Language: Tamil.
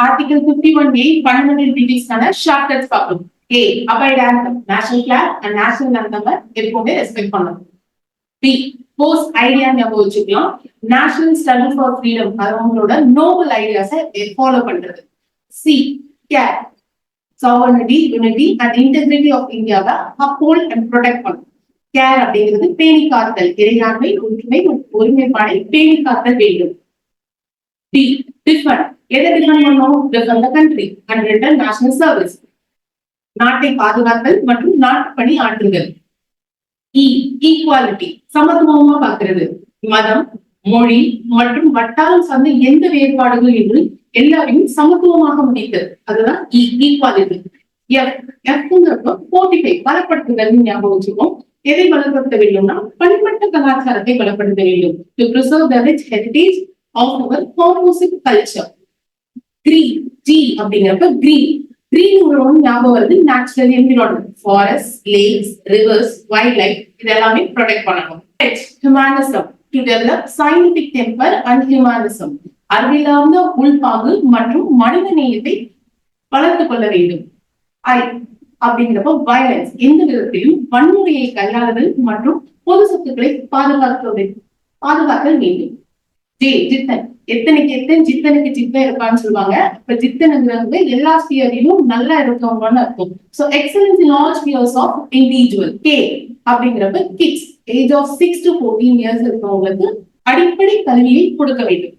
Article 51A fundamental duties-க்கான shortcuts பார்க்கணும். A. Abide anthem, national flag and national anthem எப்பவுமே ரெஸ்பெக்ட் பண்ணணும். B. Post idea ஞாபகம் வச்சுக்கலாம். National struggle for freedom அவங்களோட நோபல் ஐடியாஸை ஃபாலோ பண்றது. C. Care, sovereignty, unity and integrity of India-வை uphold and protect பண்ணணும். Care அப்படிங்கிறது பேணி காத்தல், இறையாண்மை, ஒற்றுமை மற்றும் ஒருமைப்பாடை பேணி காத்தல் வேண்டும். D. Defend, எதை டிஃபெண்ட் பண்ணணும்? Defend the country and return national service, நாட்டை பாதுகாத்தல் மற்றும் நாட்டு பணி ஆற்றுதல். E. Equality, சமத்துவமா பார்க்கிறது, மதம், மொழி மற்றும் வட்டாரம் சார்ந்த எந்த வேறுபாடுகள் என்று எல்லாரையும் சமத்துவமாக முடித்தது, அதுதான் ஈக்வாலிட்டி. எஃப்ங்கிறப்ப போட்டிகை பலப்படுத்துதல் ஞாபகம் வச்சுக்கோம். எதை பலப்படுத்த வேண்டும்னா பண்பட்ட கலாச்சாரத்தை பலப்படுத்த வேண்டும். To preserve the rich heritage of our composite culture. Green, G அப்படிங்கிறப்ப green ஞாபகம் வருது, natural environment, forest, lakes, rivers, wild life இதெல்லாமே ப்ரொடெக்ட் பண்ணணும். Humanism, to develop scientific temper and humanism, அறிவிலார்ந்த உள்பாங்கு மற்றும் மனித நேயத்தை வளர்த்து கொள்ள வேண்டும். ஐ அப்படிங்கிறப்ப வயலன்ஸ், எந்த விதத்திலும் வன்முறையை கையாளுதல் மற்றும் பொது சொத்துக்களை பாதுகாத்தல் வேண்டும். ஜே. ஜித்தன், எத்தனைக்கு எத்தன் ஜித்தனுக்கு ஜித்தன் இருப்பான்னு சொல்லுவாங்க. இப்ப ஜித்தனுங்கிறது எல்லா ஸ்பியரிலும் நல்லா இருக்கவங்கன்னு அர்த்தம். So excellence in all spheres of individual. கே அப்படிங்கிறப்ப kids age of 6 to 14 years இருக்கவங்களுக்கு அடிப்படை கல்வியை கொடுக்க வேண்டும்.